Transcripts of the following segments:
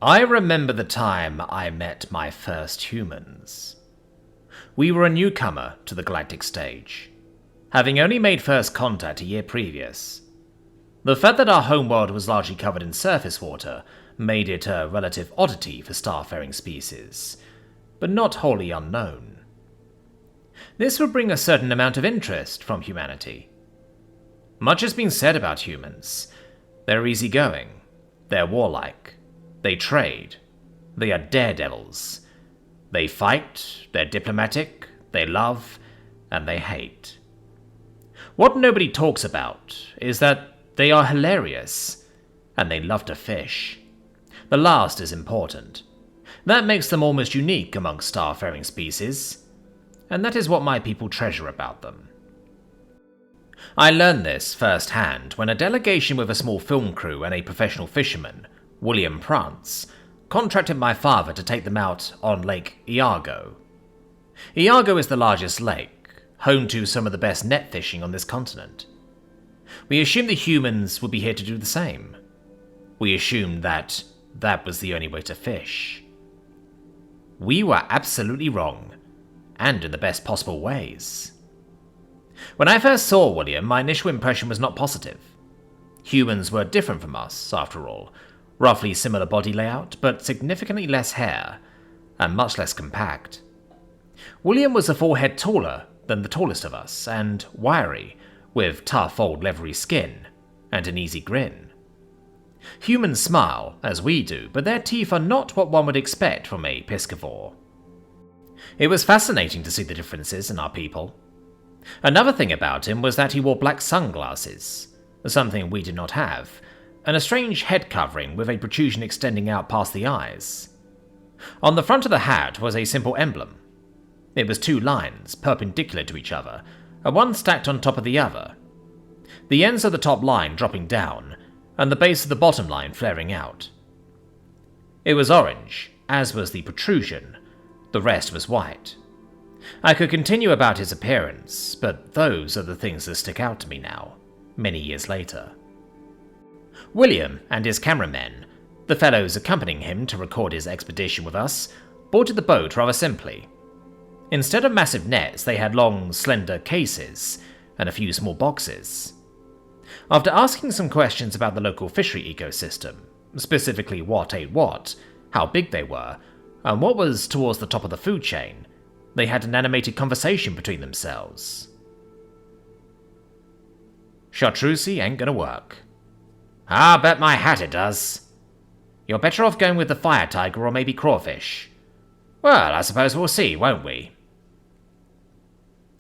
I remember the time I met my first humans. We were a newcomer to the galactic stage, having only made first contact a year previous. The fact that our homeworld was largely covered in surface water made it a relative oddity for starfaring species, but not wholly unknown. This would bring a certain amount of interest from humanity. Much has been said about humans. They're easygoing, they're warlike, they trade, they are daredevils, they fight, they're diplomatic, they love, and they hate. What nobody talks about is that they are hilarious, and they love to fish. The last is important. That makes them almost unique amongst starfaring species, and that is what my people treasure about them. I learned this firsthand when a delegation with a small film crew and a professional fisherman, William Prance, contracted my father to take them out on Lake Iago. Iago is the largest lake, home to some of the best net fishing on this continent. We assumed the humans would be here to do the same. We assumed that was the only way to fish. We were absolutely wrong, and in the best possible ways. When I first saw William, my initial impression was not positive. Humans were different from us, after all. Roughly similar body layout, but significantly less hair, and much less compact. William was a full head taller than the tallest of us, and wiry, with tough old leathery skin, and an easy grin. Humans smile, as we do, but their teeth are not what one would expect from a piscivore. It was fascinating to see the differences in our people. Another thing about him was that he wore black sunglasses, something we did not have, and a strange head covering with a protrusion extending out past the eyes. On the front of the hat was a simple emblem. It was two lines, perpendicular to each other, and one stacked on top of the other. The ends of the top line dropping down, and the base of the bottom line flaring out. It was orange, as was the protrusion. The rest was white. I could continue about his appearance, but those are the things that stick out to me now, many years later. William and his cameramen, the fellows accompanying him to record his expedition with us, boarded the boat rather simply. Instead of massive nets, they had long, slender cases and a few small boxes. After asking some questions about the local fishery ecosystem, specifically what ate what, how big they were, and what was towards the top of the food chain, they had an animated conversation between themselves. Chartreuse ain't gonna work. Ah, bet my hat it does. You're better off going with the fire tiger or maybe crawfish. Well, I suppose we'll see, won't we?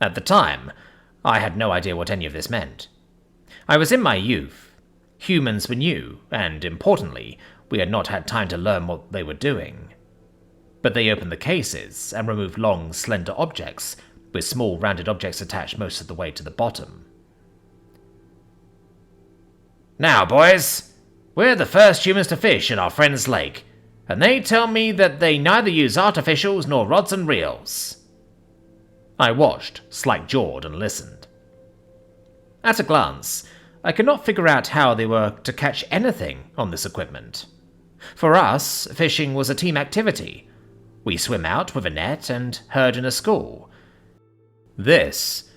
At the time, I had no idea what any of this meant. I was in my youth. Humans were new, and importantly, we had not had time to learn what they were doing. But they opened the cases and removed long, slender objects, with small, rounded objects attached most of the way to the bottom. Now, boys, we're the first humans to fish in our friend's lake, and they tell me that they neither use artificials nor rods and reels. I watched, slack-jawed, and listened. At a glance, I could not figure out how they were to catch anything on this equipment. For us, fishing was a team activity. We swim out with a net and herd in a school. This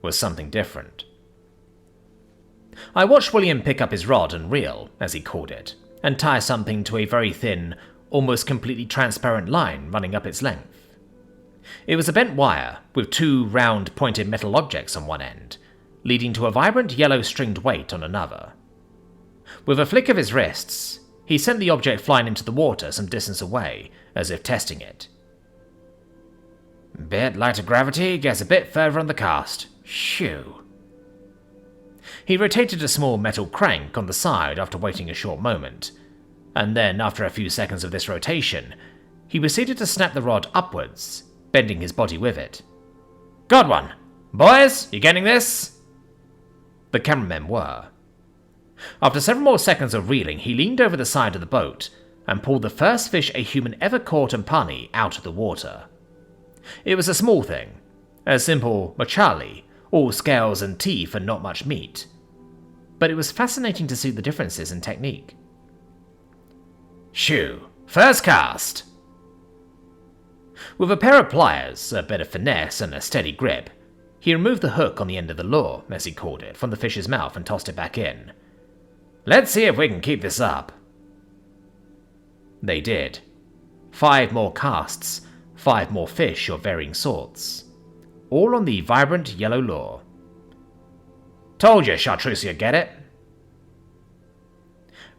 was something different. I watched William pick up his rod and reel, as he called it, and tie something to a very thin, almost completely transparent line running up its length. It was a bent wire, with two round pointed metal objects on one end, leading to a vibrant yellow stringed weight on another. With a flick of his wrists, he sent the object flying into the water some distance away, as if testing it. Bit lighter gravity, gets a bit further on the cast. Shoo. He rotated a small metal crank on the side after waiting a short moment, and then, after a few seconds of this rotation, he proceeded to snap the rod upwards, bending his body with it. Got one! Boys, you getting this? The cameramen were. After several more seconds of reeling, he leaned over the side of the boat and pulled the first fish a human ever caught and punny out of the water. It was a small thing, a simple machali, all scales and teeth and not much meat. But it was fascinating to see the differences in technique. Shoo, First cast! With a pair of pliers, a bit of finesse, and a steady grip, he removed the hook on the end of the lure, as he called it, from the fish's mouth and tossed it back in. Let's see if we can keep this up. They did. 5 more casts, 5 more fish of varying sorts, all on the vibrant yellow lure. Told you, Chartreuse, you'd get it.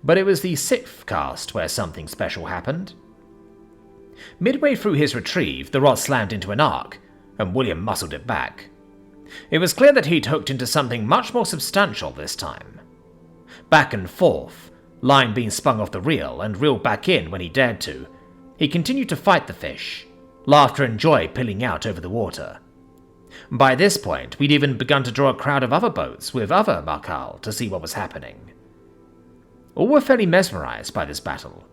But it was the 6th cast where something special happened. Midway through his retrieve, the rod slammed into an arc, and William muscled it back. It was clear that he'd hooked into something much more substantial this time. Back and forth, line being spun off the reel and reeled back in when he dared to, he continued to fight the fish, laughter and joy pealing out over the water. By this point, we'd even begun to draw a crowd of other boats with other Markal to see what was happening. All were fairly mesmerized by this battle.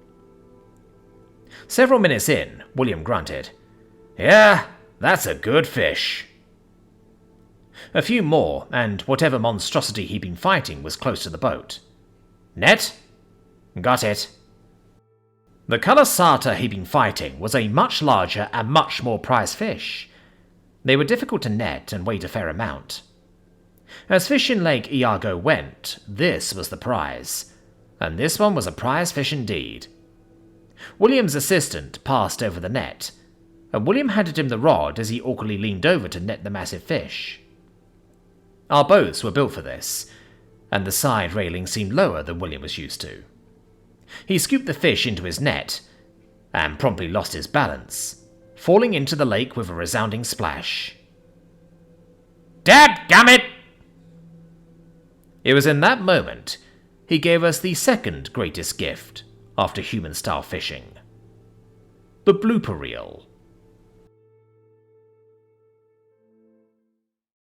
Several minutes in, William grunted, "Yeah, that's a good fish." A few more, and whatever monstrosity he'd been fighting was close to the boat. Net? Got it. The colour sarter he'd been fighting was a much larger and much more prized fish. They were difficult to net and weighed a fair amount. As fish in Lake Iago went, this was the prize, and this one was a prize fish indeed. William's assistant passed over the net, and William handed him the rod as he awkwardly leaned over to net the massive fish. Our boats were built for this, and the side railing seemed lower than William was used to. He scooped the fish into his net, and promptly lost his balance, falling into the lake with a resounding splash. Dadgummit! It was in that moment he gave us the second greatest gift after human-style fishing. The blooper reel.